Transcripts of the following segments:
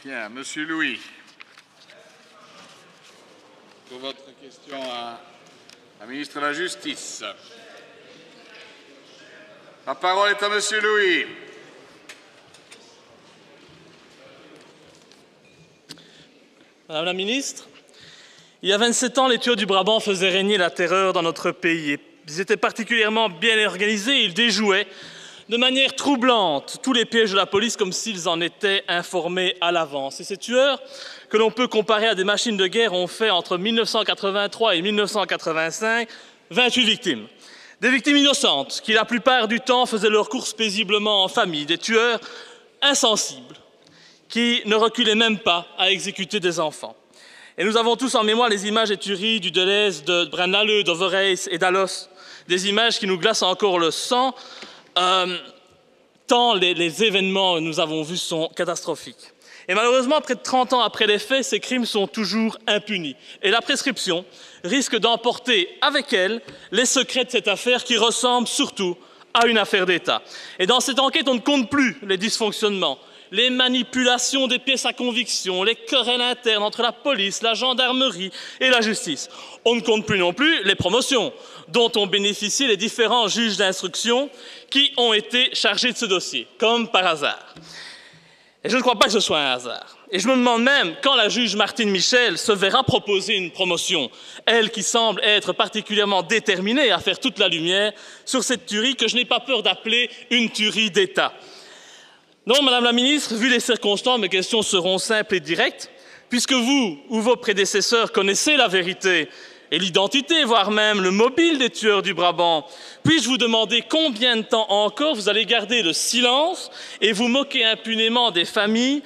Bien, Monsieur Louis, pour votre question à la ministre de la Justice. La parole est à Monsieur Louis. Madame la ministre, il y a 27 ans, les tueurs du Brabant faisaient régner la terreur dans notre pays. Ils étaient particulièrement bien organisés et ils déjouaient de manière troublante tous les pièges de la police comme s'ils en étaient informés à l'avance. Et ces tueurs, que l'on peut comparer à des machines de guerre, ont fait entre 1983 et 1985 28 victimes. Des victimes innocentes qui, la plupart du temps, faisaient leurs courses paisiblement en famille. Des tueurs insensibles qui ne reculaient même pas à exécuter des enfants. Et nous avons tous en mémoire les images des tueries du Delhaize, de Braine-l'Alleud, d'Overijse et d'Allos. Des images qui nous glacent encore le sang, tant les événements que nous avons vus sont catastrophiques. Et malheureusement, près de 30 ans après les faits, ces crimes sont toujours impunis. Et la prescription risque d'emporter avec elle les secrets de cette affaire qui ressemble surtout à une affaire d'État. Et dans cette enquête, on ne compte plus les dysfonctionnements, les manipulations des pièces à conviction, les querelles internes entre la police, la gendarmerie et la justice. On ne compte plus non plus les promotions dont ont bénéficié les différents juges d'instruction qui ont été chargés de ce dossier, comme par hasard. Et je ne crois pas que ce soit un hasard. Et je me demande même quand la juge Martine Michel se verra proposer une promotion, elle qui semble être particulièrement déterminée à faire toute la lumière sur cette tuerie que je n'ai pas peur d'appeler une tuerie d'État. Non, Madame la Ministre, vu les circonstances, mes questions seront simples et directes. Puisque vous ou vos prédécesseurs connaissez la vérité et l'identité, voire même le mobile des tueurs du Brabant, puis-je vous demander combien de temps encore vous allez garder le silence et vous moquer impunément des familles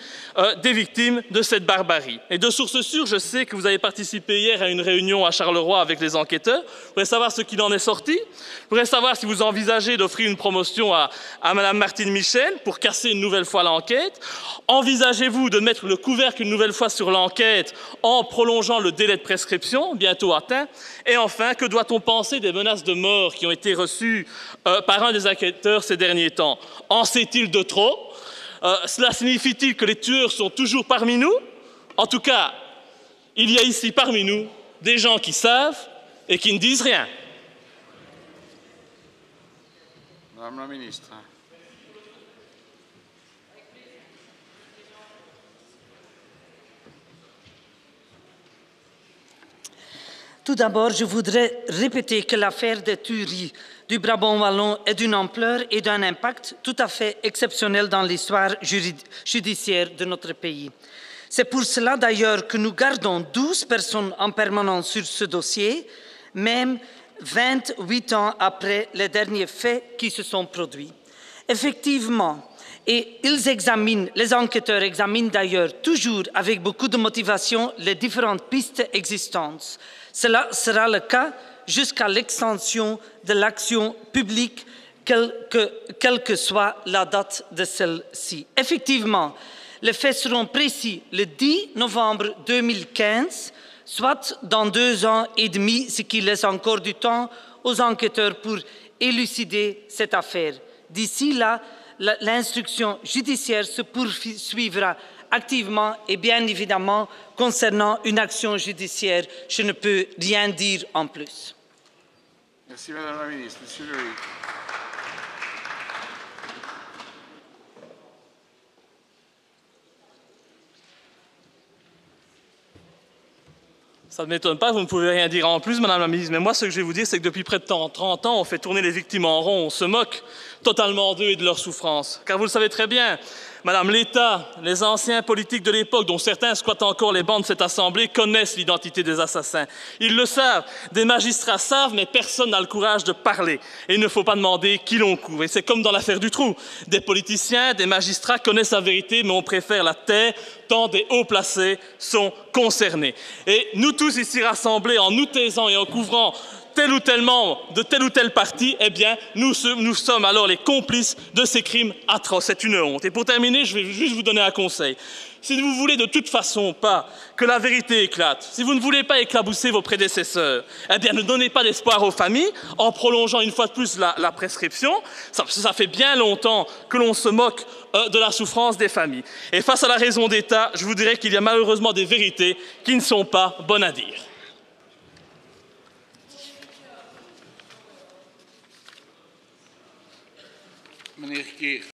des victimes de cette barbarie? Et de source sûre, je sais que vous avez participé hier à une réunion à Charleroi avec les enquêteurs. Je voudrais savoir ce qu'il en est sorti. Je voudrais savoir si vous envisagez d'offrir une promotion à Mme Martine Michel pour casser une nouvelle fois l'enquête. Envisagez-vous de mettre le couvercle une nouvelle fois sur l'enquête en prolongeant le délai de prescription, bientôt atteint? Et enfin, que doit-on penser des menaces de mort qui ont été reçues par un des enquêteurs ces derniers temps? En sait-il de trop? Cela signifie-t-il que les tueurs sont toujours parmi nous? En tout cas, il y a ici parmi nous des gens qui savent et qui ne disent rien. Madame la ministre. Tout d'abord, je voudrais répéter que l'affaire des tueries du Brabant wallon est d'une ampleur et d'un impact tout à fait exceptionnel dans l'histoire judiciaire de notre pays. C'est pour cela d'ailleurs que nous gardons 12 personnes en permanence sur ce dossier, même 28 ans après les derniers faits qui se sont produits. Effectivement, et les enquêteurs examinent d'ailleurs toujours avec beaucoup de motivation les différentes pistes existantes. Cela sera le cas jusqu'à l'extension de l'action publique, quelle que soit la date de celle-ci. Effectivement, les faits seront précis le 10 novembre 2015, soit dans 2 ans et demi, ce qui laisse encore du temps aux enquêteurs pour élucider cette affaire. D'ici là, l'instruction judiciaire se poursuivra activement et bien évidemment, concernant une action judiciaire, je ne peux rien dire en plus. Merci Madame la Ministre. Monsieur Louis. Ça ne m'étonne pas, vous ne pouvez rien dire en plus, Madame la Ministre. Mais moi, ce que je vais vous dire, c'est que depuis près de 30 ans, on fait tourner les victimes en rond, on se moque totalement d'eux et de leurs souffrances. Car vous le savez très bien, Madame, l'État, les anciens politiques de l'époque, dont certains squattent encore les bancs de cette Assemblée, connaissent l'identité des assassins. Ils le savent, des magistrats savent, mais personne n'a le courage de parler. Et il ne faut pas demander qui l'on couvre. Et c'est comme dans l'affaire du trou. Des politiciens, des magistrats connaissent la vérité, mais on préfère la taire, tant des hauts placés sont concernés. Et nous tous ici rassemblés, en nous taisant et en couvrant tel ou tel membre de tel ou tel parti, eh bien, nous sommes alors les complices de ces crimes atroces. C'est une honte. Et pour terminer, je vais juste vous donner un conseil. Si vous voulez de toute façon pas que la vérité éclate, si vous ne voulez pas éclabousser vos prédécesseurs, eh bien ne donnez pas d'espoir aux familles en prolongeant une fois de plus la prescription. Ça fait bien longtemps que l'on se moque de la souffrance des familles. Et face à la raison d'État, je vous dirais qu'il y a malheureusement des vérités qui ne sont pas bonnes à dire. Meneer Keer.